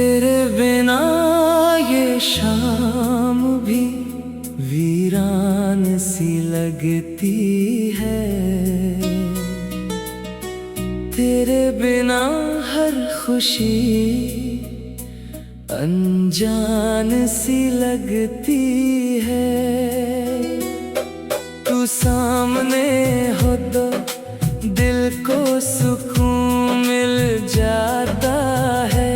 तेरे बिना ये शाम भी वीरान सी लगती है। तेरे बिना हर खुशी अनजान सी लगती है। तू सामने हो तो दिल को सुकून मिल जाता है।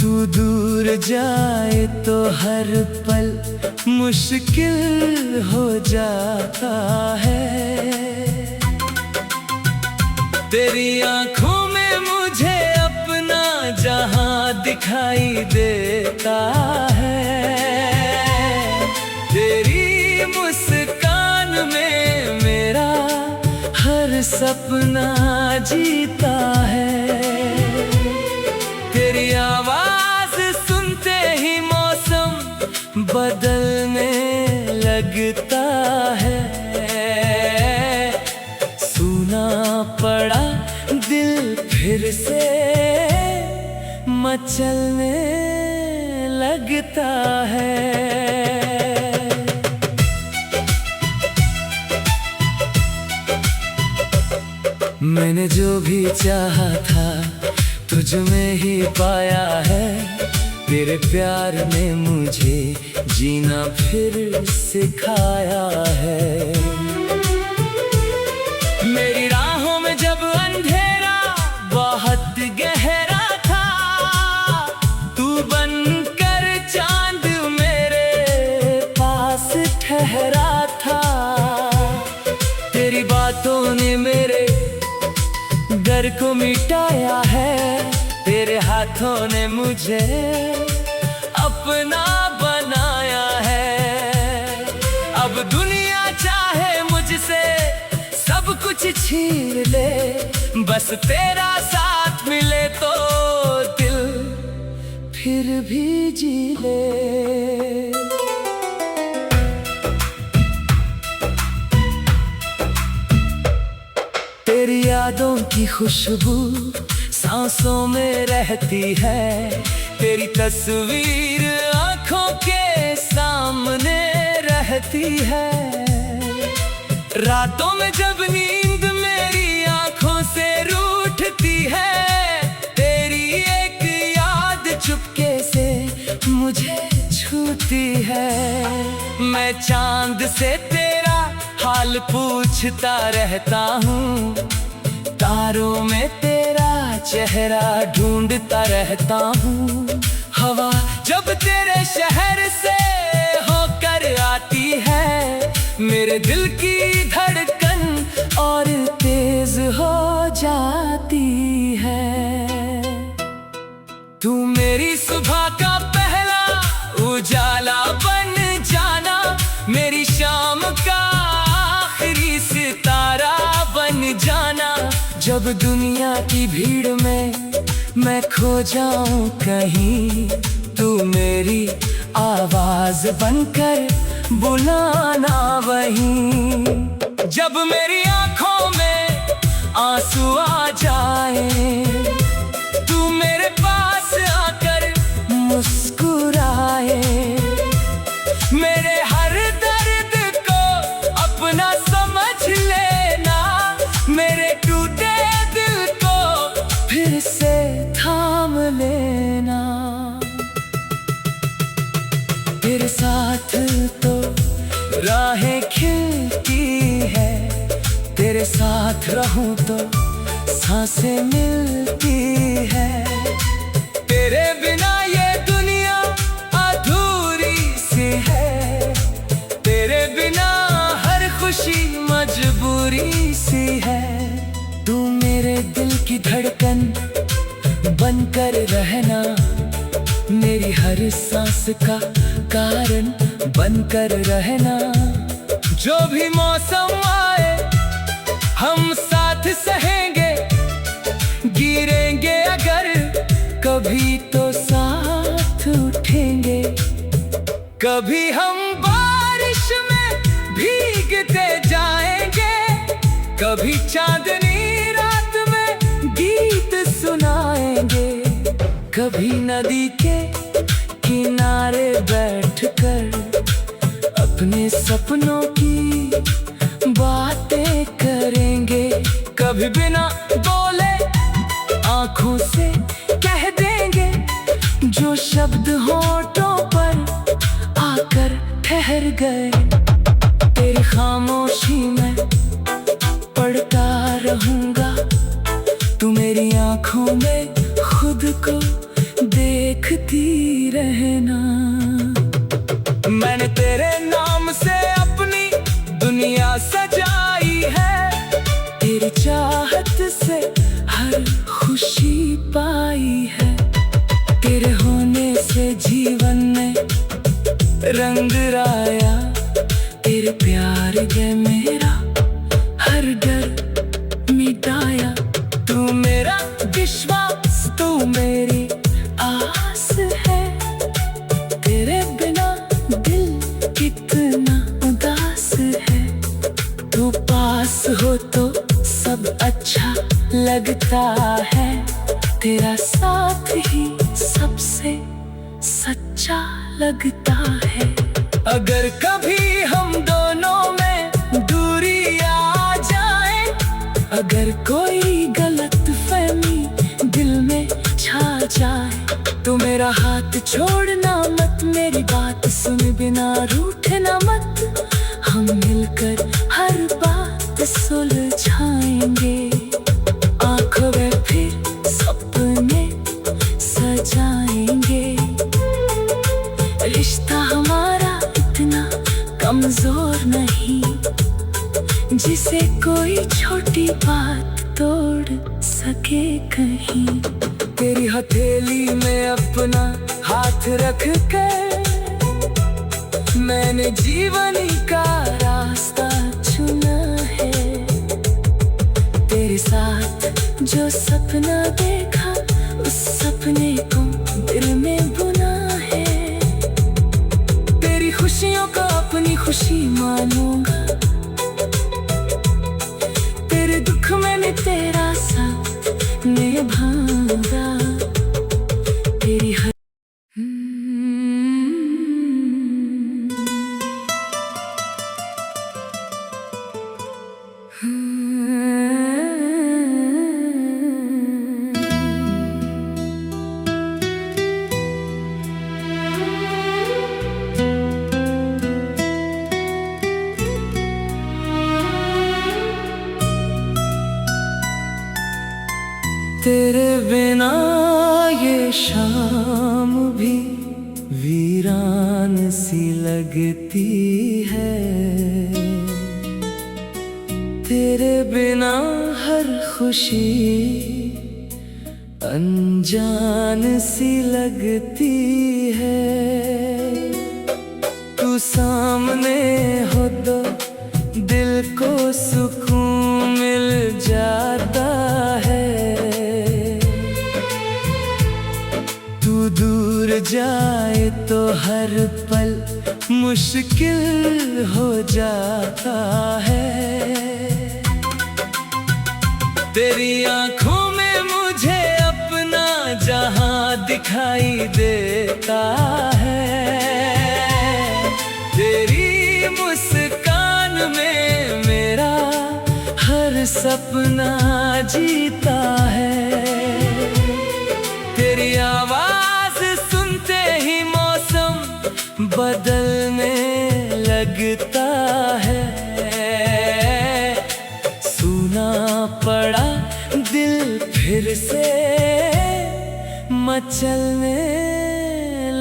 तू दूर जाए तो हर पल मुश्किल हो जाता है। तेरी आँखों में मुझे अपना जहां दिखाई देता है। तेरी मुस्कान में मेरा हर सपना जीता है। तेरी आवाज सुनते ही मौसम बदलने लगता है। सुना पड़ा दिल फिर से मचलने लगता है। मैंने जो भी चाहा था तुझ में ही पाया है। तेरे प्यार ने मुझे जीना फिर सिखाया है। मेरी राहों में जब अंधेरा बहुत गहरा था, तू बनकर चांद मेरे पास ठहरा था। तेरी बातों ने मेरे डर को मिटाया है। तेरे हाथों ने मुझे अपना बनाया है। अब दुनिया चाहे मुझसे सब कुछ छीन ले, बस तेरा साथ मिले तो दिल फिर भी जी ले। तेरी यादों की खुशबू सांसों में रहती है। तेरी तस्वीर आँखों के सामने रहती है। रातों में जब नींद मेरी आँखों से रूठती है, तेरी एक याद चुपके से मुझे छूती है। मैं चांद से तेरा हाल पूछता रहता हूँ, तारों में तेरा चेहरा ढूंढता रहता हूँ। हवा जब तेरे शहर से होकर आती है, मेरे दिल की धड़कन और तेज हो जाती है। तू मेरी सुबह का पहला उजाला बन जाना, मेरी शाम का आखिरी सितारा बन जाना। जब दुनिया की भीड़ में मैं खो जाऊं कहीं, तू मेरी आवाज बनकर बुलाना वहीं। जब मेरी आंखों में आंसू आ जाए, तू मेरे पास आकर मुस्कुराए। मेरे हर दर्द को अपना समझ लेना, मेरे टूटे दिल को फिर से थाम लेना। तेरे साथ तो राहें खिलती है, तेरे साथ रहूं तो सांसें मिलती है। तेरे बिना ये दुनिया अधूरी सी है। तेरे बिना हर खुशी मजबूरी सी है। तू मेरे दिल की धड़कन बनकर रहना, मेरी हर सांस का कारण बनकर रहना। जो भी मौसम आए हम साथ सहेंगे, गिरेंगे अगर कभी तो साथ उठेंगे। कभी हम बारिश में भीगते जाएंगे, कभी चांदनी रात में गीत सुना कभी नदी के किनारे बैठकर अपने सपनों की बातें करेंगे। कभी बिना बोले आंखों से कह देंगे जो शब्द होठों पर आकर ठहर गए। तेरी खामोशी में पढ़ता रहूंगा, तू मेरी आंखों में खुद को देखती रहना। मैंने तेरे नाम से अपनी दुनिया सजाई है, तेरी चाहत से हर खुशी पाई है। तेरे होने से जीवन में रंग लाया, तेरे प्यार ने मेरा हर डर मिटाया। तू मेरा विश्वास, तू मेरी आस है, तेरे बिना दिल कितना उदास है। तू पास हो तो सब अच्छा लगता है, तेरा साथ ही सबसे सच्चा लगता है। अगर कभी हम दोनों में दूरी आ जाए, अगर कोई गलतफहमी दिल में छा जाए, तो मेरा हाथ छोड़ना मत, मेरी बात सुन बिना रूठना मत। हम मिलकर हर बात सुलझाएंगे, आंखों में फिर सपने सजाएंगे। रिश्ता हमारा इतना कमजोर नहीं, जिसे कोई छोटी बात तोड़ सके कहीं। तेरी हथेली में अपना हाथ रख कर मैंने जीवन का रास्ता चुना है। तेरे साथ जो सपना देखा, उस सपने को दिल में बुना है। तेरी खुशियों को अपनी खुशी मानूंगा, तेरे दुख में मैं तेरा साथ निभाऊंगा। तेरी तेरे बिना ये शाम भी वीरान सी लगती है। तेरे बिना हर खुशी अनजान सी लगती है। तू सामने हो तो दिल को सुकून मिल जाता है। तू दूर जाए तो हर पल मुश्किल हो जाता है। तेरी आंखों में मुझे अपना जहां दिखाई देता है। तेरी मुस्कान में मेरा हर सपना जीता है। तेरी आवाज सुनते ही मौसम बदलने लगता है। सुना पड़ा दिल फिर से मचलने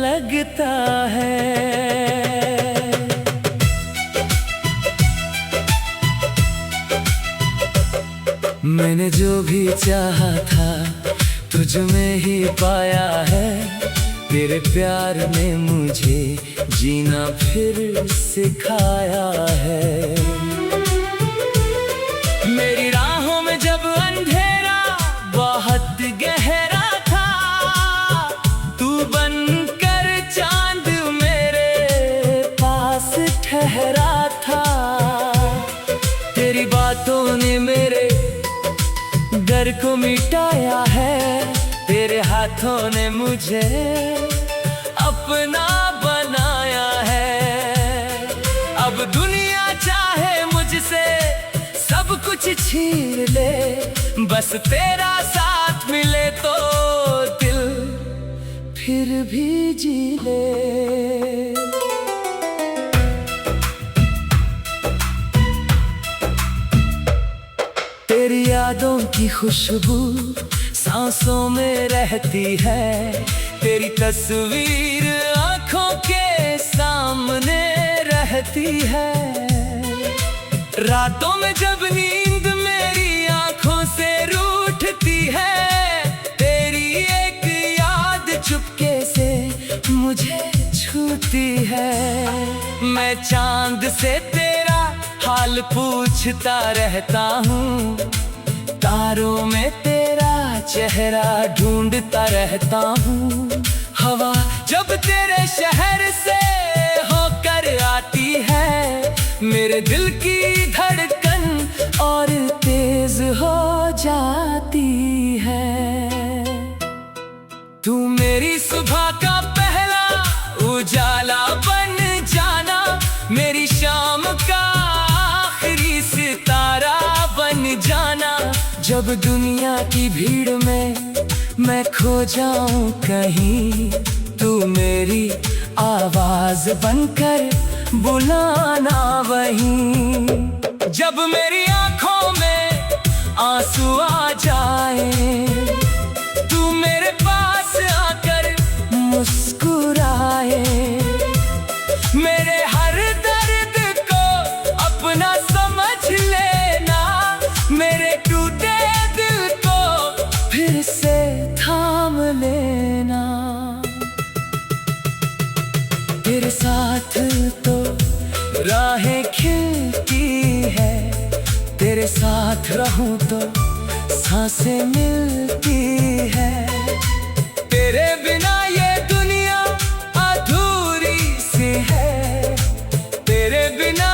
लगता है। मैंने जो भी चाहा था तुझ में ही पाया है। तेरे प्यार ने मुझे जीना फिर सिखाया है। मेरी राहों में जब अंधेरा बहुत गहरा था, तू बनकर चांद मेरे पास ठहरा था। तेरी बातों ने मेरे डर को मिटाया है। तेरे हाथों ने मुझे अपना बनाया है। अब दुनिया चाहे मुझसे सब कुछ छीन ले, बस तेरा साथ मिले तो दिल फिर भी जी ले। तेरी यादों की खुशबू सांसों में रहती है, तेरी तस्वीर आंखों के सामने रहती है। रातों में जब नींद मेरी आंखों से रूठती है, तेरी एक याद चुपके से मुझे छूती है। मैं चांद से तेरा हाल पूछता रहता हूँ, तारों में तेरा चेहरा ढूंढता रहता हूँ। हवा जब तेरे शहर से होकर आती है, मेरे दिल की धड़कन और तेज हो जाती है। तू मेरी सुबह का पहला उजाला बन जाना, मेरी शाम का आखिरी सितारा बन जाना। जब दुनिया की भीड़ में मैं खो जाऊं कहीं, तू मेरी आवाज बनकर बुलाना वहीं। जब मेरी आंखों में आंसू आ जाए, तू मेरे पास आकर मुस्कुराए। मेरे हर दर्द को अपना समझ लेना, मेरे टूटे दिल को फिर से थाम लेना। तेरे साथ तो राहें खिलती है, तेरे साथ रहूं तो सांसें मिलती है। तेरे बिना ये दुनिया अधूरी सी है, तेरे बिना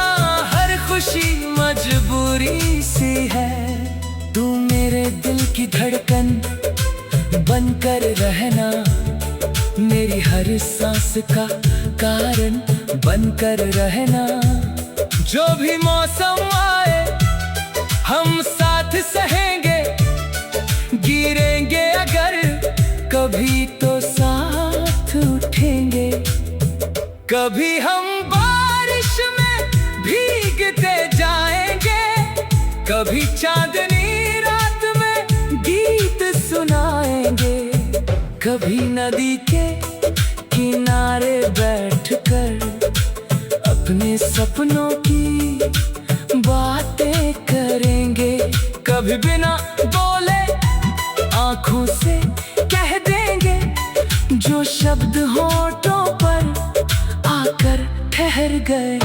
हर खुशी मजबूरी सी है। तू मेरे दिल की धड़कन बनकर रहना, मेरी हर सांस का कारण बनकर रहना। जो भी मौसम आए हम साथ सहेंगे, गिरेंगे अगर कभी तो साथ उठेंगे। कभी हम बारिश में भीगते जाएंगे, कभी चांदनी रात में गीत सुनाएंगे। कभी नदी के किनारे बैठकर अपने सपनों की बातें करेंगे। कभी बिना बोले आंखों से कह देंगे जो शब्द होठों पर आकर ठहर गए।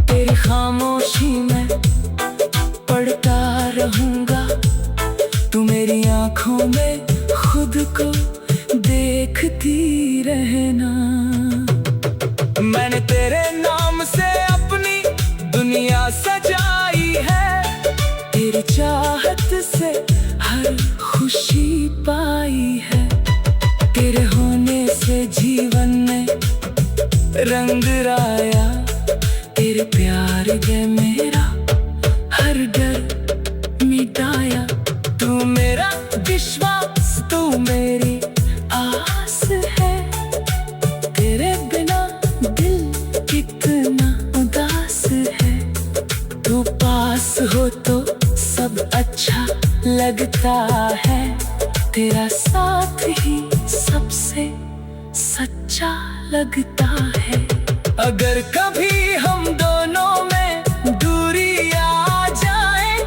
तेरी खामोशी में पढ़ता रहूंगा, तू मेरी आंखों में खुद को देखती रहना। मैंने तेरे नाम से अपनी दुनिया सजाई है, तेरी चाहत से हर खुशी पाई है। तेरे होने से जीवन में रंग लाया, तेरे प्यार ने मेरा हर डर मिटाया। तू मेरा विश्वास, तू मेरी आस है, तेरे बिना दिल कितना उदास है। तू पास हो तो सब अच्छा लगता है, तेरा साथ ही सबसे सच्चा लगता है। अगर कभी हम दोनों में दूरी आ जाए,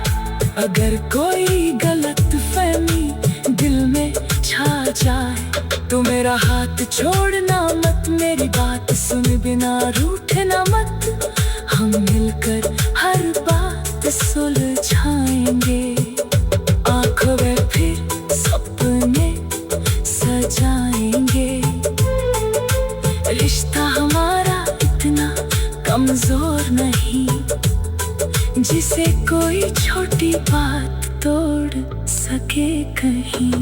अगर कोई गलतफहमी दिल में छा जाए, तो मेरा हाथ छोड़ना मत, मेरी बात सुन बिना रूठना मत। हम मिलकर हर बात सुलझाएंगे, आंखों में फिर सपने सजाएंगे। रिश्ता हमारा इतना कमजोर नहीं, जिसे कोई छोटी बात तोड़ सके कहीं।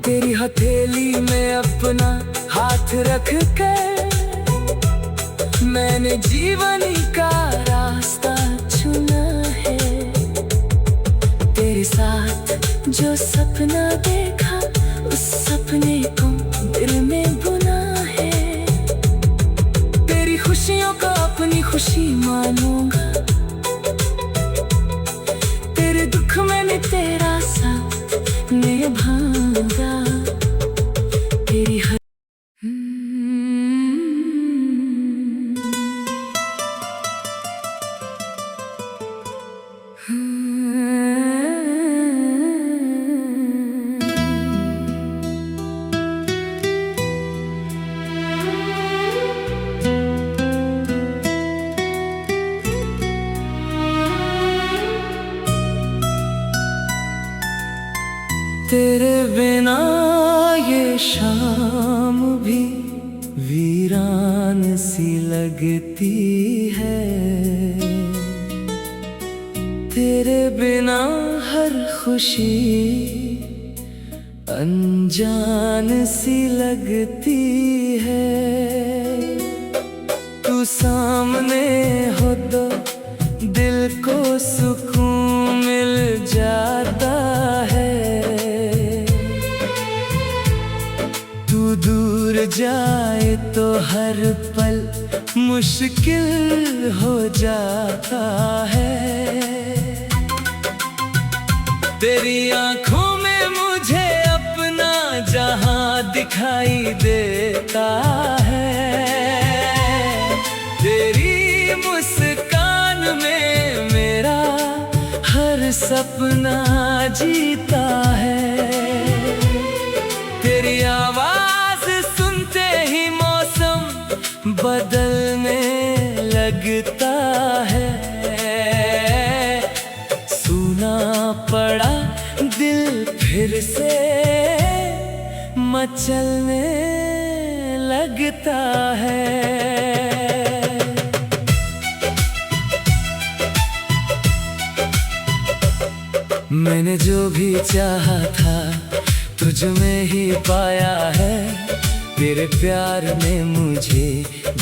तेरी हथेली में अपना हाथ रख कर मैंने जीवन का रास्ता चुना है। तेरे साथ जो सपना देखा उस सपने को दिल में बुना है। तेरी खुशियों को अपनी खुशी मानूंगा, तेरे दुख में तेरा साथ निभाऊंगा। तेरी हर तेरे बिना ये शाम भी वीरान सी लगती है। तेरे बिना हर खुशी अनजान सी लगती है। तू सामने हो तो दिल को सुकून मिल जाता है। दूर जाए तो हर पल मुश्किल हो जाता है। तेरी आंखों में मुझे अपना जहां दिखाई देता है। तेरी मुस्कान में मेरा हर सपना जीता है। तेरी आवाज सुनते ही मौसम बदलने लगता है। सुना पड़ा दिल फिर से मचलने लगता है। मैंने जो भी चाहा था तुझ में ही पाया है। तेरे प्यार ने मुझे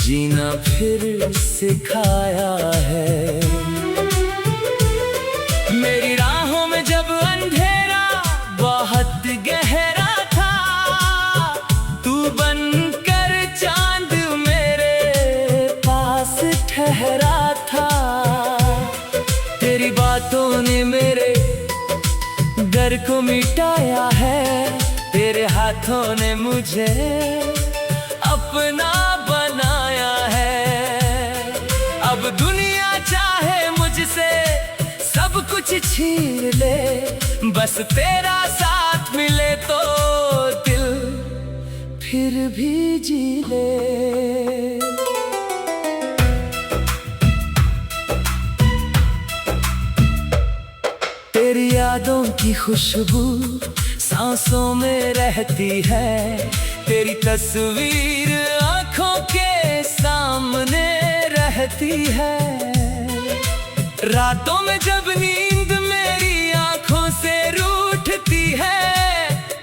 जीना फिर सिखाया है। मेरी राहों में जब अंधेरा बहुत गहरा था, तू बनकर चांद मेरे पास ठहरा था। तेरी बातों ने मेरे डर को मिटाया है। तेरे हाथों ने मुझे अपना बनाया है। अब दुनिया चाहे मुझसे सब कुछ छीन ले, बस तेरा साथ मिले तो दिल फिर भी जी ले। तेरी यादों की खुशबू सांसों में रहती है। तेरी तस्वीर आंखों के सामने रहती है। रातों में जब नींद मेरी आंखों से रूठती है,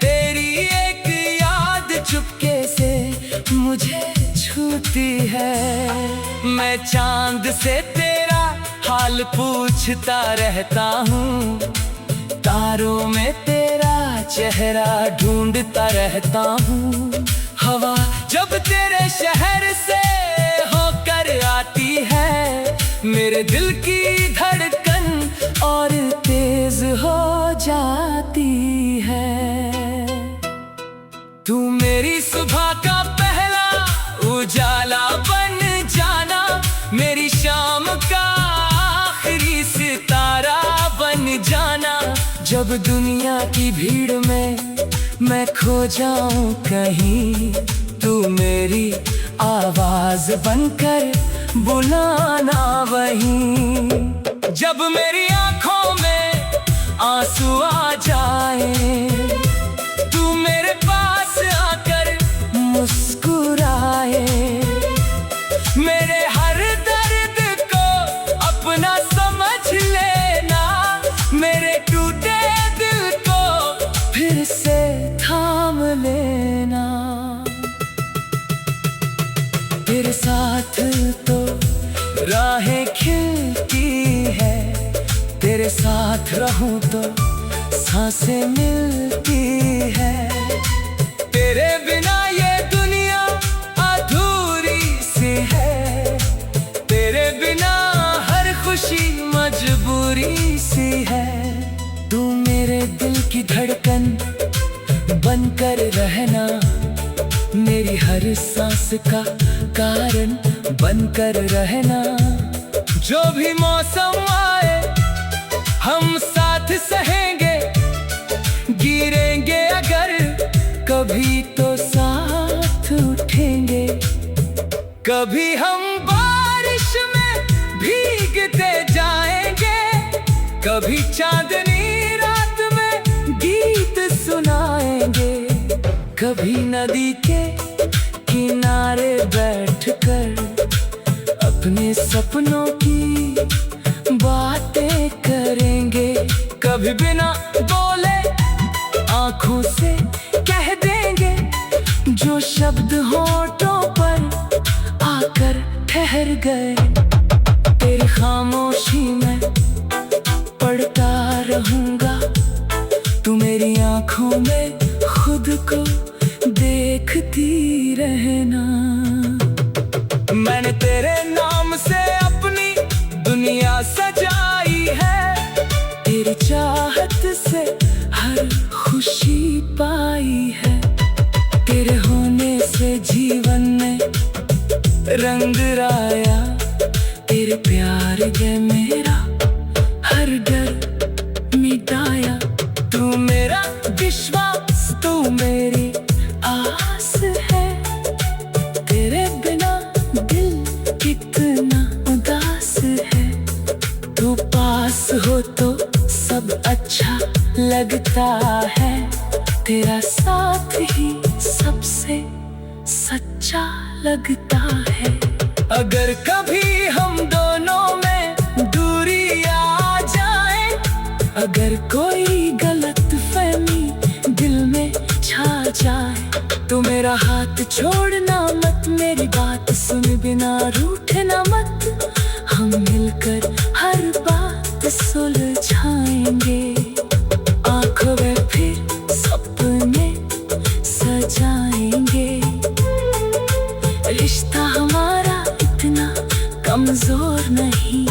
तेरी एक याद चुपके से मुझे छूती है। मैं चांद से तेरा हाल पूछता रहता हूँ, तारों में तेरा चेहरा ढूंढता रहता हूँ। हवा जब तेरे शहर से होकर आती है, मेरे दिल की धड़कन और तेज हो जाती है। तू मेरी सुबह का पहला उजाला बन जाना, मेरी शाम का आखिरी सितारा बन जाना। जब दुनिया की भीड़ में मैं खो जाऊं कहीं, तू मेरी आवाज बनकर बुलाना वहीं। जब मेरी आंखों में आंसू आ जाए, तू मेरे पास आकर मुस्कुराए। मेरे हर दर्द को अपना समझ लेना, मेरे टूटे दिल को फिर से थाम ले। तेरे साथ तो राहें खिलती है, तेरे साथ रहूं तो सांसें मिलती है। तेरे बिना ये दुनिया अधूरी सी है, तेरे बिना हर खुशी मजबूरी सी है। तू मेरे दिल की धड़कन बनकर रहना, मेरी हर सांस का कारण बनकर रहना। जो भी मौसम आए हम साथ सहेंगे, गिरेंगे अगर कभी तो साथ उठेंगे। कभी हम बारिश में भीगते जाएंगे, कभी चांदनी रात में गीत सुनाएंगे। कभी नदी के किनारे बैठकर अपने सपनों की बातें करेंगे। कभी बिना बोले आंखों से कह देंगे जो शब्द होठों पर आकर ठहर गए। तेरी खामोशी में पढ़ता रहूंगा, तू मेरी आंखों में खुद को देखती रहना। मैंने तेरे नाम से अपनी दुनिया सजाई है, तेरी चाहत से हर खुशी पाई है। तेरे होने से जीवन में रंग लाया, तेरे प्यार ने मेरा हर डर मिटाया। तू मेरा विश्वास, तू मेरी आस है, तेरे बिना दिल कितना उदास है। तू पास हो तो सब अच्छा लगता है, तेरा साथ ही सबसे सच्चा लगता है। अगर कभी हम दोनों में दूरी आ जाए, अगर कोई गलतफहमी दिल में छा जाए, तो मेरा हाथ छोड़ना मत, मेरी बात सुन बिना रूठना मत। हम मिलकर हर बात सुलझाएंगे, आंखों में फिर सपने सजाएंगे। रिश्ता हमारा इतना कमजोर नहीं,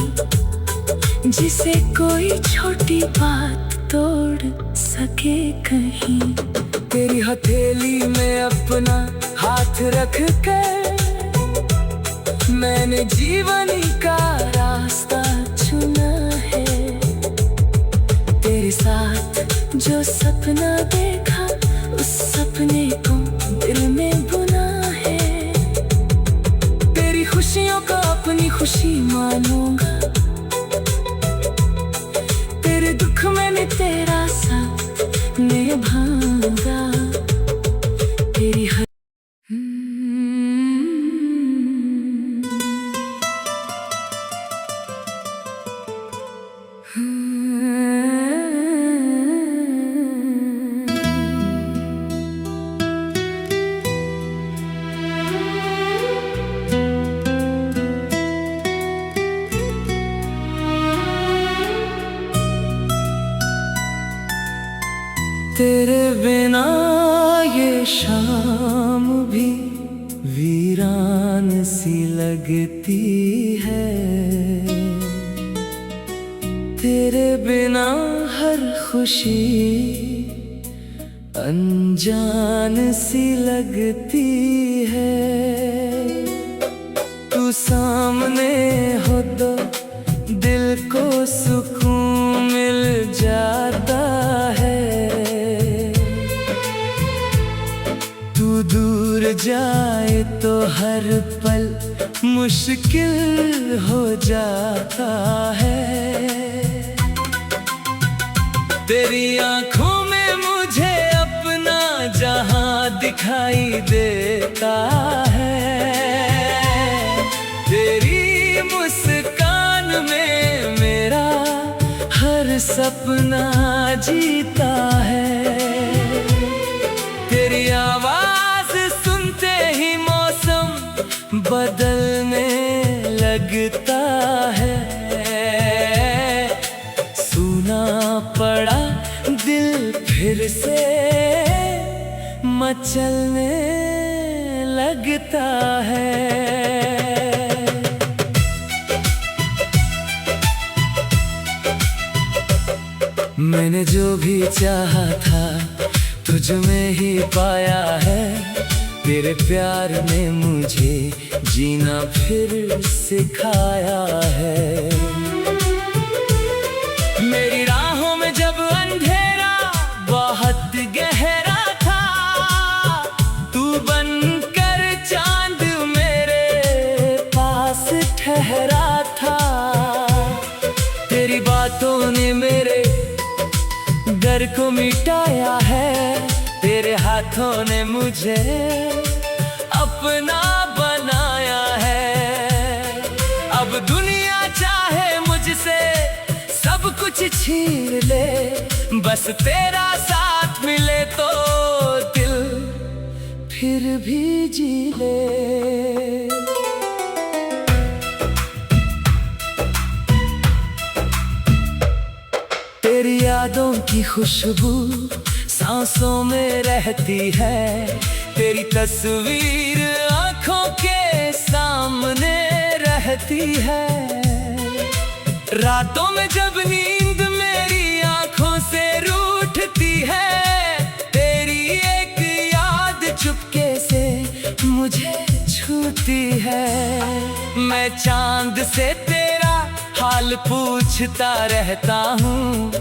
जिसे कोई छोटी बात तोड़ सके कहीं। तेरी हथेली में अपना हाथ रख कर मैंने जीवन का रास्ता चुना है। तेरे साथ जो सपना देखा, उस सपने को दिल में बुना है। तेरी खुशियों को अपनी खुशी मानूंगा, तेरे दुख में मैं तेरा साथ निभाऊंगा। तेरी हर तेरे बिना ये शाम भी वीरान सी लगती है, तेरे बिना हर खुशी अनजान सी लगती है। तू सामने हो तो दिल को सुकून मिल जाता है, दूर जाए तो हर पल मुश्किल हो जाता है। तेरी आंखों में मुझे अपना जहां दिखाई देता है, तेरी मुस्कान में मेरा हर सपना जीता है। तेरी आवाज सुनते ही मौसम बदलने लगता है। सूना पड़ा दिल फिर से मचलने लगता है। मैंने जो भी चाहा था तुझ में ही पाया है। तेरे प्यार ने मुझे जीना फिर सिखाया है। मेरी राहों में जब अंधेरा बहुत गहरा था, तू बनकर चांद मेरे पास ठहरा था। तेरी बातों ने मेरे डर को मिटाया है। तेरे हाथों ने मुझे अपना बनाया है। अब दुनिया चाहे मुझसे सब कुछ छीन ले, बस तेरा साथ मिले तो दिल फिर भी जी ले। तेरी यादों की खुशबू सांसों में रहती है। तेरी तस्वीर आंखों के सामने रहती है। रातों में जब नींद मेरी आंखों से रूठती है, तेरी एक याद चुपके से मुझे छूती है। मैं चांद से तेरा हाल पूछता रहता हूँ,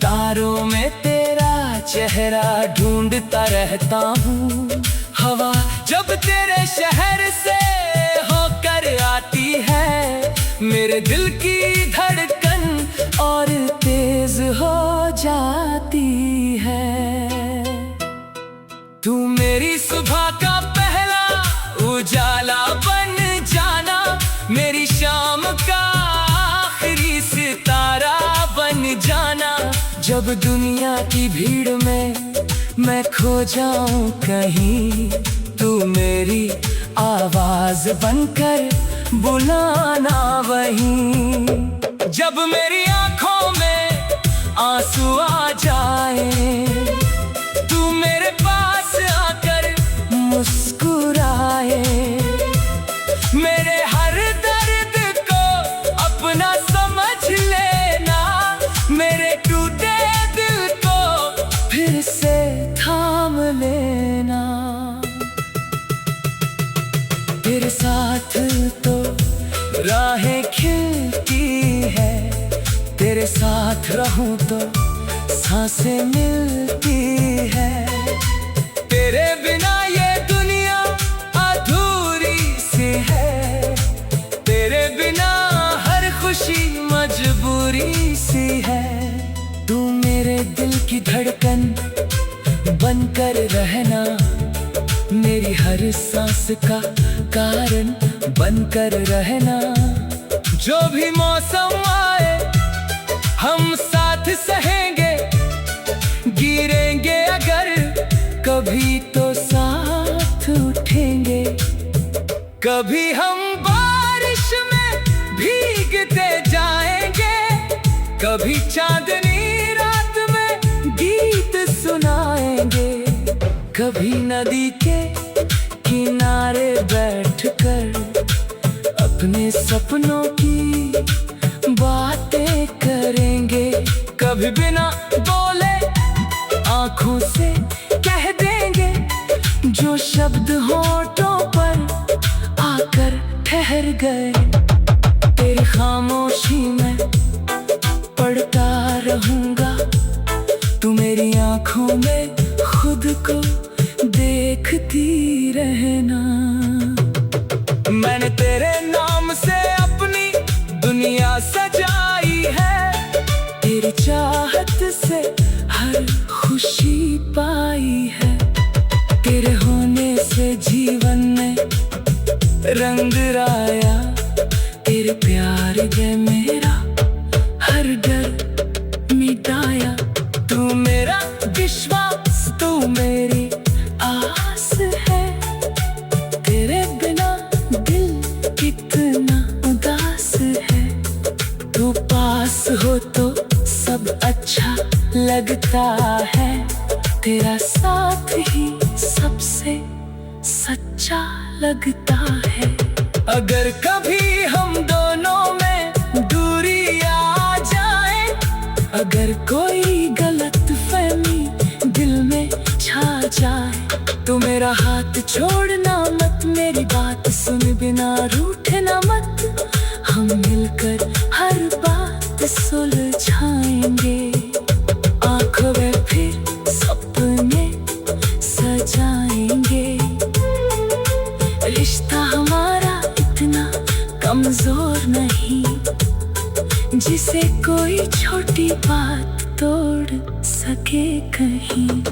तारों में तेरा चेहरा ढूंढता रहता हूँ। हवा जब तेरे शहर से होकर आती है, मेरे दिल की धड़कन और तेज हो जाती है। तू मेरी सुबह का पहला उजाला बन जाना, मेरी शाम का आखिरी सितारा बन जाना। जब दुनिया की भीड़ में मैं खो जाऊं कहीं, तू मेरी आवाज बनकर बुलाना वहीं। जब मेरी आंखों में आंसू आ जाए, तू मेरे पास आकर मुस्कुराए। मेरे हर दर्द को अपना समझ लेना, मेरे टूटे दिल को फिर से थाम लेना। तेरे साथ तो राहें खिलती है, तेरे साथ रहूं तो सांसें मिलती है। तेरे बिना ये दुनिया अधूरी सी है, तेरे बिना हर खुशी मजबूरी सी है। तू मेरे दिल की धड़कन बनकर रहना, मेरी हर सांस का कारण बनकर रहना। जो भी मौसम आए हम साथ सहेंगे, गिरेंगे अगर कभी तो साथ उठेंगे। कभी हम बारिश में भीगते जाएंगे, कभी चांदनी रात में गीत सुनाएंगे। कभी नदी के किनारे बैठकर अपने सपनों की बातें करेंगे। कभी बिना बोले आंखों से कह देंगे जो शब्द होठों पर आकर ठहर गए। तेरी खामोशी में पढ़ता रहूंगा, तू मेरी आंखों में खुद को देखती रहना। मैंने तेरे नाम से अपनी दुनिया सजाई है, तेरी चाहत से हर खुशी पाई है। तेरे होने से जीवन में रंग आया, तेरे प्यार ने मेरा हर डर मिटाया। तू मेरा विश्वास, तू मेरी आस है, तेरे बिना है। अगर कभी हम दोनों में दूरी आ जाए, अगर कोई गलतफहमी दिल में छा जाए, तो मेरा हाथ छोड़ना मत, मेरी बात सुन बिना रूठना मत। हम मिलकर हर बात सुलझाएंगे, आंखों में फिर सपने सजाएंगे। रिश्ता हमारा इतना कमजोर नहीं, जिसे कोई छोटी बात तोड़ सके कहीं।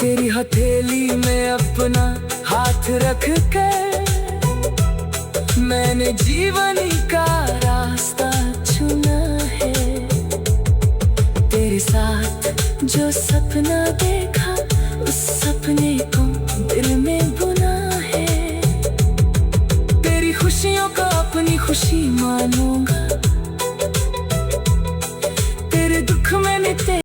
तेरी हथेली में अपना हाथ रख कर मैंने जीवन का रास्ता चुना है। तेरे साथ जो सपना देखा, उस सपने को दिल में बुना है। तेरी खुशियों को अपनी खुशी मानूंगा, तेरे दुख मैंने